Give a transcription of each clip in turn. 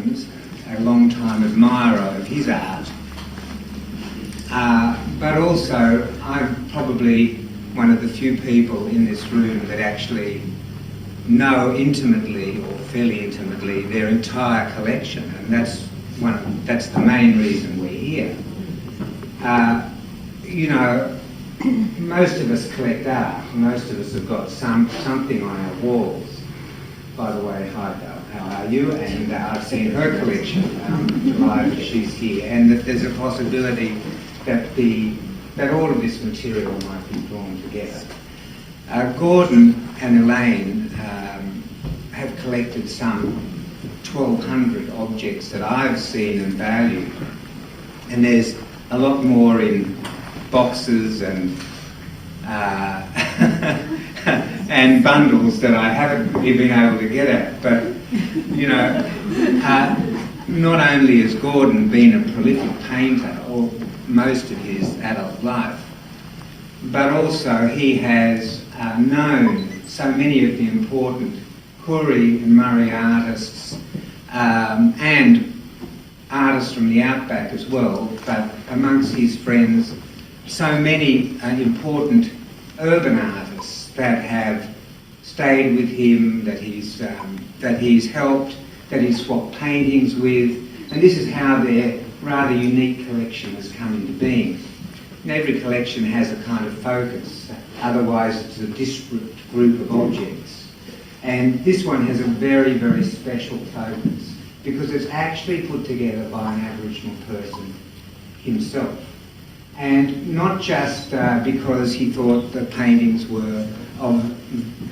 collections, a long-time admirer of his art, but also I'm probably one of the few people in this room that actually know intimately, or fairly intimately, their entire collection, and that's the main reason we're here. You know, most of us collect art. Most of us have got something on our walls. By the way, hi Dale, how are you? And I've seen her collection live. She's here, and that there's a possibility that all of this material might be drawn together. Gordon and Elaine have collected some 1,200 objects that I've seen and valued, and there's a lot more in boxes and and bundles that I haven't been able to get at. But you know, not only has Gordon been a prolific painter, or most of his adult life, but also he has known so many of the important Coo-ee and Murray artists, and artists from the outback as well, but amongst his friends, so many important urban artists that have stayed with him, that he's helped, that he's swapped paintings with, and this is how their rather unique collection has come into being. And every collection has a kind of focus, otherwise it's a disparate group of objects. And this one has a very, very special focus, because it's actually put together by an Aboriginal person himself. And not just because he thought the paintings were of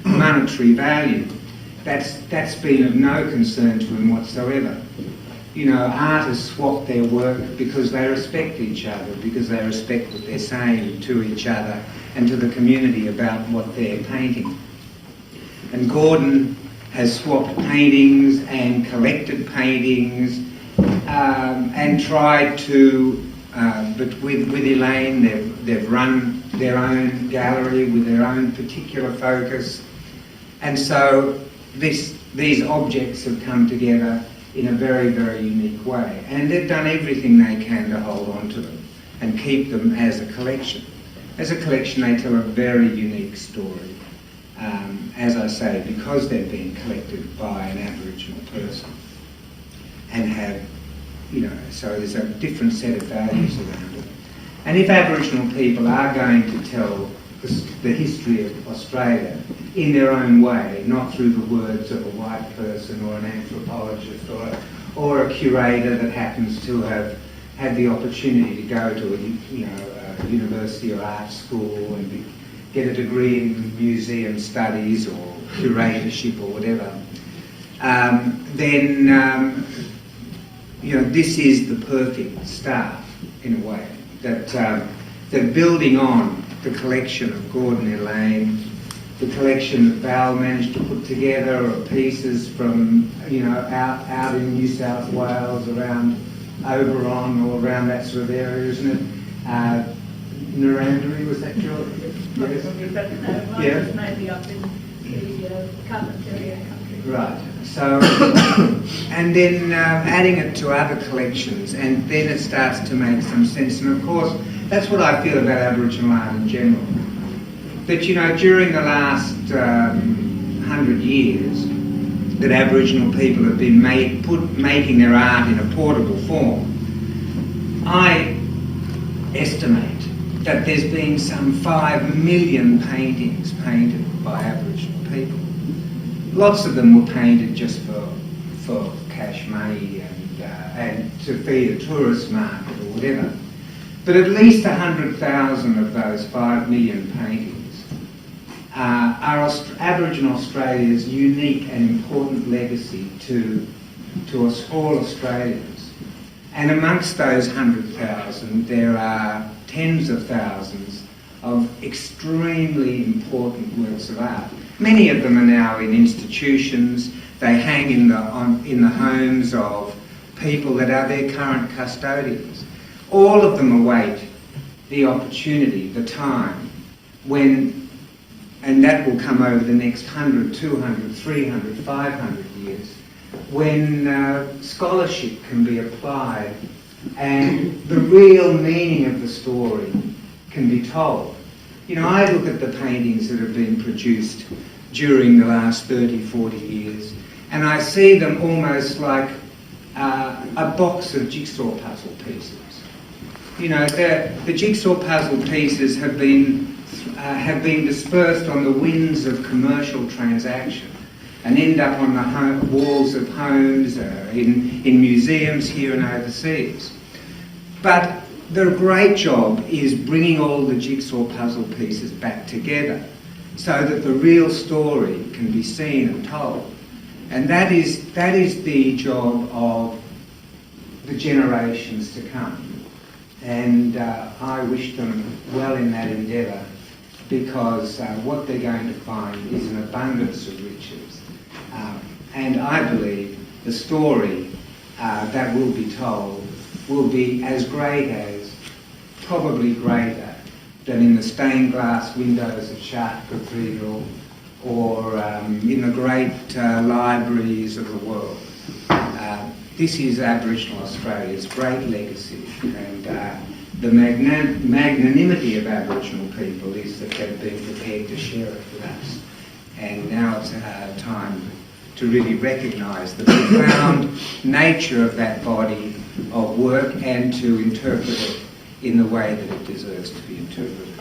monetary value. That's been of no concern to him whatsoever. You know, artists swap their work because they respect each other, because they respect what they're saying to each other and to the community about what they're painting. And Gordon has swapped paintings and collected paintings and tried to, but with Elaine, they've run their own gallery with their own particular focus. And so these objects have come together in a very, very unique way. And they've done everything they can to hold on to them and keep them as a collection. As a collection, they tell a very unique story. As I say, because they've been collected by an Aboriginal person and have, you know, so there's a different set of values around it. And if Aboriginal people are going to tell the history of Australia in their own way, not through the words of a white person or an anthropologist or a curator that happens to have had the opportunity to go to a university or art school and get a degree in museum studies or curatorship or whatever, then this is the perfect start in a way. That building on the collection of Gordon and Elaine, the collection that Val managed to put together of pieces from out in New South Wales, around Oberon or around that sort of area, isn't it? Narrandere, was that your? Yes. Yeah. Maybe up in the commentator country. Right. So, and then adding it to other collections, and then it starts to make some sense. And of course, that's what I feel about Aboriginal art in general. That during the last 100 years, that Aboriginal people have been making their art in a portable form. I estimate that there's been some 5 million paintings painted by Aboriginal people. Lots of them were painted just for cash money and to feed a tourist market or whatever. But at least 100,000 of those 5 million paintings are Aboriginal Australia's unique and important legacy to us all Australians. And amongst those 100,000, there are tens of thousands of extremely important works of art. Many of them are now in institutions. They hang in the homes of people that are their current custodians. All of them await the opportunity, the time, when, and that will come over the next 100, 200, 300, 500 years, when scholarship can be applied and the real meaning of the story can be told. You know, I look at the paintings that have been produced during the last 30, 40 years, and I see them almost like a box of jigsaw puzzle pieces. You know, the jigsaw puzzle pieces have been dispersed on the winds of commercial transaction and end up on the walls of homes, in museums here and overseas. But the great job is bringing all the jigsaw puzzle pieces back together so that the real story can be seen and told. And that is the job of the generations to come. And I wish them well in that endeavour, because what they're going to find is an abundance of riches. And I believe the story that will be told will be as great as, probably greater than in the stained glass windows of Chartres Cathedral or in the great libraries of the world. This is Aboriginal Australia's great legacy, and the magnanimity of Aboriginal people is that they've been prepared to share it with us. And now it's time to really recognise the profound nature of that body of work and to interpret it in the way that it deserves to be interpreted.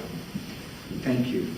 Thank you.